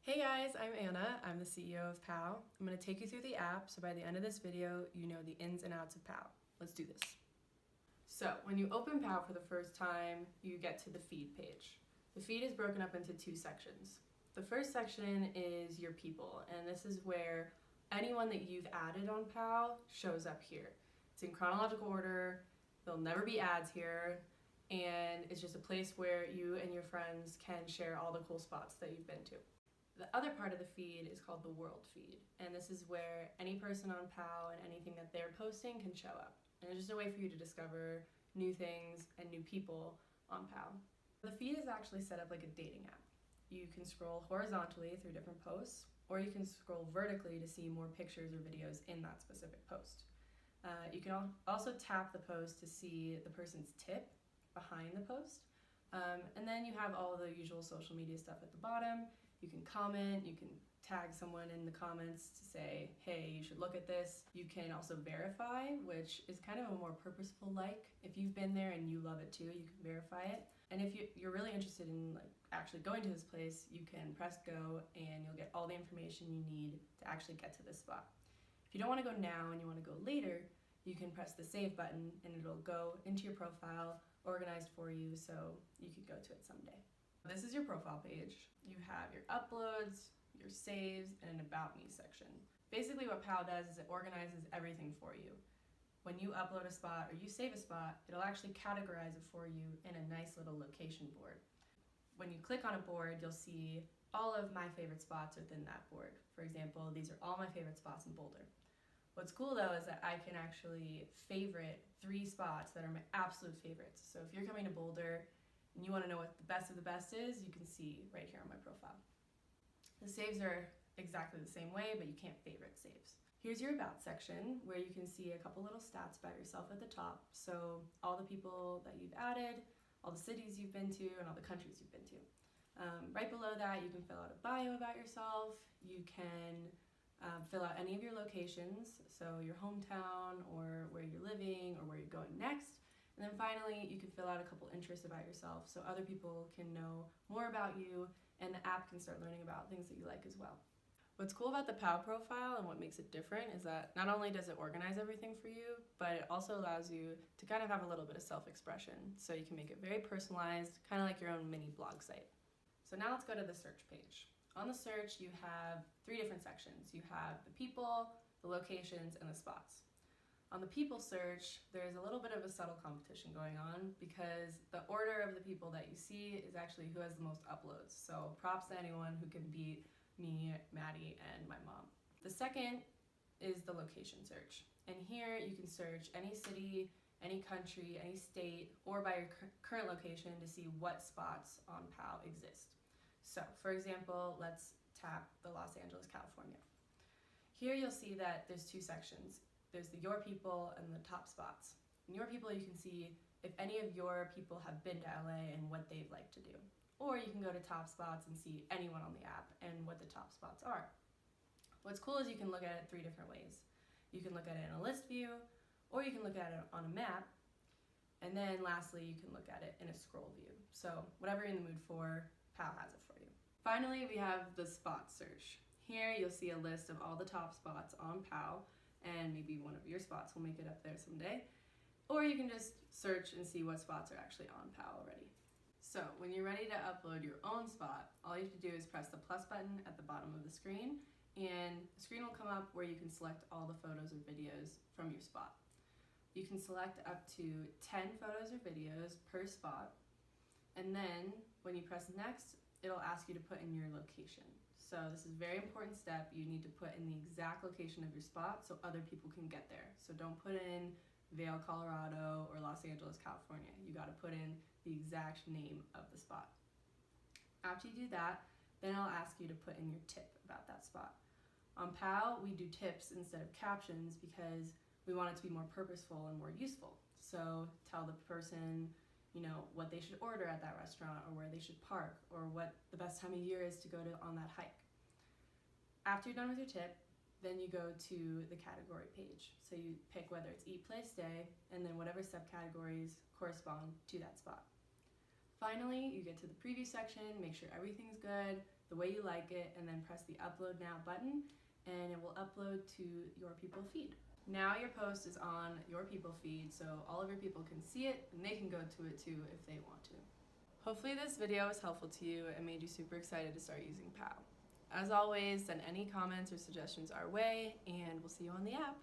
Hey guys, I'm Anna. I'm the CEO of Pao. I'm going to take you through the app so by the end of this video, you know the ins and outs of Pao. Let's do this. So when you open Pao for the first time, you get to the feed page. The feed is broken up into two sections. The first section is your people, and this is where anyone that you've added on Pao shows up here. It's in chronological order, there'll never be ads here, and it's just a place where you and your friends can share all the cool spots that you've been to. The other part of the feed is called the world feed, and this is where any person on Pao and anything that they're posting can show up. And it's just a way for you to discover new things and new people on Pao. The feed is actually set up like a dating app. You can scroll horizontally through different posts, or you can scroll vertically to see more pictures or videos in that specific post. You can also tap the post to see the person's tip behind the post. And then you have all the usual social media stuff at the bottom. You can comment, you can tag someone in the comments to say, hey, you should look at this. You can also verify, which is kind of a more purposeful like. If you've been there and you love it too, you can verify it. And if you're really interested in actually going to this place, you can press go and you'll get all the information you need to actually get to this spot. If you don't want to go now and you want to go later, you can press the save button and it'll go into your profile, organized for you, so you could go to it someday. This is your profile page. You have your uploads, your saves, and an about me section. Basically what Pao does is it organizes everything for you. When you upload a spot or you save a spot, it'll actually categorize it for you in a nice little location board. When you click on a board, you'll see all of my favorite spots within that board. For example, these are all my favorite spots in Boulder. What's cool though is that I can actually favorite 3 spots that are my absolute favorites. So if you're coming to Boulder and you want to know what the best of the best is, you can see right here on my profile. The saves are exactly the same way, but you can't favorite saves. Here's your about section where you can see a couple little stats about yourself at the top. So all the people that you've added, all the cities you've been to, and all the countries you've been to. Right below that, you can fill out a bio about yourself. You can fill out any of your locations, so your hometown or where you're living or where you're going next. And then finally, you can fill out a couple interests about yourself so other people can know more about you and the app can start learning about things that you like as well. What's cool about the Pao profile and what makes it different is that not only does it organize everything for you, but it also allows you to kind of have a little bit of self-expression. So you can make it very personalized, kind of like your own mini blog site. So now let's go to the search page. On the search, you have 3 different sections. You have the people, the locations, and the spots. On the people search, there's a little bit of a subtle competition going on because the order of the people that you see is actually who has the most uploads. So props to anyone who can beat me, Maddie, and my mom. The second is the location search. And here you can search any city, any country, any state, or by your current location to see what spots on Pao exist. So for example, let's tap the Los Angeles, California. Here you'll see that there's 2 sections. There's the your people and the top spots. In your people, you can see if any of your people have been to LA and what they'd like to do. Or you can go to top spots and see anyone on the app and what the top spots are. What's cool is you can look at it 3 different ways. You can look at it in a list view, or you can look at it on a map, and then lastly, you can look at it in a scroll view. So whatever you're in the mood for, Pao has it for you. Finally, we have the spot search. Here you'll see a list of all the top spots on Pao, and maybe one of your spots will make it up there someday. Or you can just search and see what spots are actually on Pao already. So when you're ready to upload your own spot, all you have to do is press the plus button at the bottom of the screen, and the screen will come up where you can select all the photos or videos from your spot. You can select up to 10 photos or videos per spot, and then when you press next, it'll ask you to put in your location. So this is a very important step. You need to put in the exact location of your spot so other people can get there. So don't put in Vail, Colorado or Los Angeles, California. You got to put in the exact name of the spot. After you do that, then it'll ask you to put in your tip about that spot. On Pao, we do tips instead of captions because we want it to be more purposeful and more useful. So tell the person, what they should order at that restaurant or where they should park or what the best time of year is to go on that hike. After you're done with your tip, then you go to the category page. So you pick whether it's eat, play, stay, and then whatever subcategories correspond to that spot. Finally, you get to the preview section, make sure everything's good, the way you like it, and then press the Upload Now button, and it will upload to your people feed. Now your post is on your people feed, so all of your people can see it, and they can go to it too if they want to. Hopefully this video was helpful to you and made you super excited to start using Pao. As always, send any comments or suggestions our way, and we'll see you on the app.